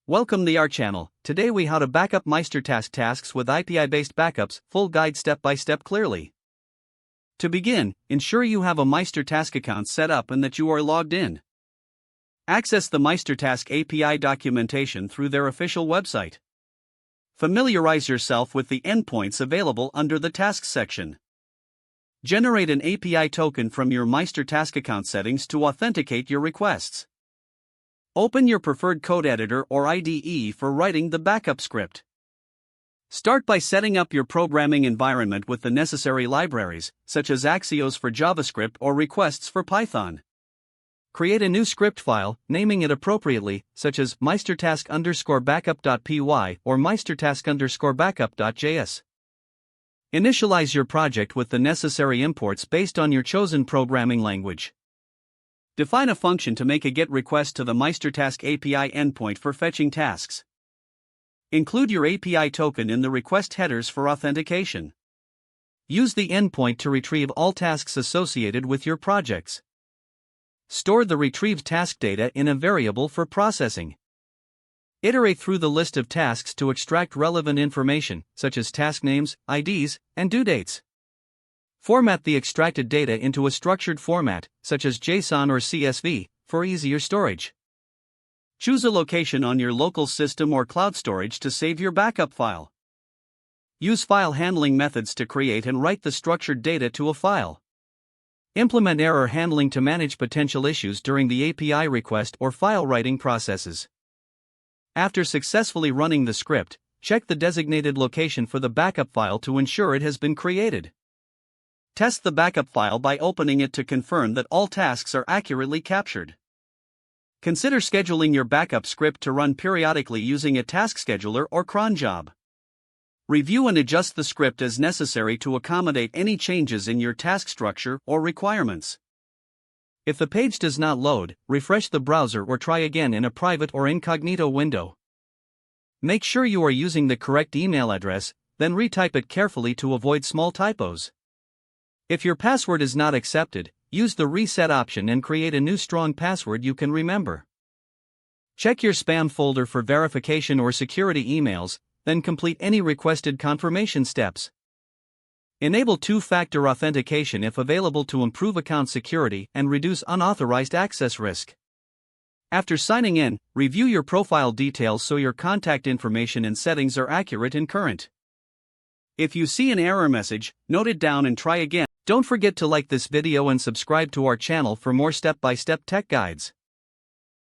Welcome to our channel. Today we how to backup MeisterTask tasks with API-based backups, full guide step by step clearly. To begin, ensure you have a MeisterTask account set up and that you are logged in. Access the MeisterTask API documentation through their official website. Familiarize yourself with the endpoints available under the Tasks section. Generate an API token from your MeisterTask account settings to authenticate your requests. Open your preferred code editor or IDE for writing the backup script. Start by setting up your programming environment with the necessary libraries, such as Axios for JavaScript or requests for Python. Create a new script file, naming it appropriately, such as meistertask_backup.py or meistertask_backup.js. Initialize your project with the necessary imports based on your chosen programming language. Define a function to make a GET request to the MeisterTask API endpoint for fetching tasks. Include your API token in the request headers for authentication. Use the endpoint to retrieve all tasks associated with your projects. Store the retrieved task data in a variable for processing. Iterate through the list of tasks to extract relevant information, such as task names, IDs, and due dates. Format the extracted data into a structured format, such as JSON or CSV, for easier storage. Choose a location on your local system or cloud storage to save your backup file. Use file handling methods to create and write the structured data to a file. Implement error handling to manage potential issues during the API request or file writing processes. After successfully running the script, check the designated location for the backup file to ensure it has been created. Test the backup file by opening it to confirm that all tasks are accurately captured. Consider scheduling your backup script to run periodically using a task scheduler or cron job. Review and adjust the script as necessary to accommodate any changes in your task structure or requirements. If the page does not load, refresh the browser or try again in a private or incognito window. Make sure you are using the correct email address, then retype it carefully to avoid small typos. If your password is not accepted, use the reset option and create a new strong password you can remember. Check your spam folder for verification or security emails, then complete any requested confirmation steps. Enable two-factor authentication if available to improve account security and reduce unauthorized access risk. After signing in, review your profile details so your contact information and settings are accurate and current. If you see an error message, note it down and try again. Don't forget to like this video and subscribe to our channel for more step-by-step tech guides.